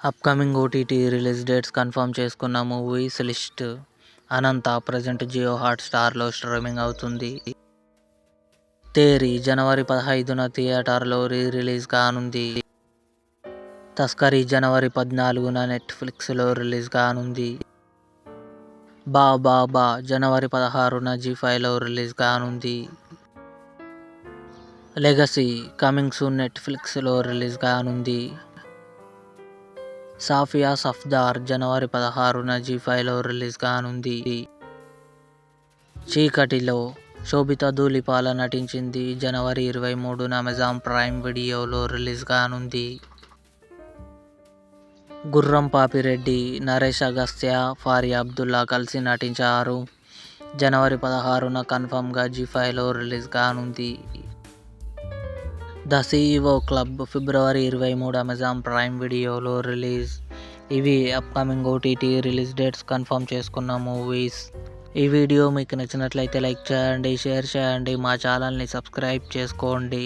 Upcoming OTT release dates confirm చేసుకున్న movies list. అనంత present Jio హాట్స్టార్లో streaming అవుతుంది. తేరి జనవరి 15న థియేటర్లో రిలీజ్ కానుంది. తస్కరీ జనవరి 14న నెట్ఫ్లిక్స్లో రిలీజ్ కానుంది. బా జనవరి 16న జీ5లో రిలీజ్ కానుంది. లెగసీ కమింగ్ సూన్ నెట్ఫ్లిక్స్లో రిలీజ్ కానుంది. సాఫియా సఫ్దార్ జనవరి 16న జీ5లో రిలీజ్ కానుంది. చీకటిలో శోభితా ధూళిపాల నటించింది. జనవరి 23న అమెజాన్ ప్రైమ్ వీడియోలో రిలీజ్ కానుంది. గుర్రం పాపిరెడ్డి, నరేష్ అగస్త్య, ఫారియా అబ్దుల్లా కలిసి నటించారు. జనవరి 16న కన్ఫర్మ్గా జీ5లో రిలీజ్ కానుంది. The CEO club February 23 Amazon prime వీడియోలో రిలీజ్. ఇవి upcoming OTT release dates confirm చేసుకున్న మూవీస్. ఈ వీడియో మీకు నచ్చినట్లయితే లైక్ చేయండి, షేర్ చేయండి, మా ఛానల్ని సబ్స్క్రైబ్ చేసుకోండి.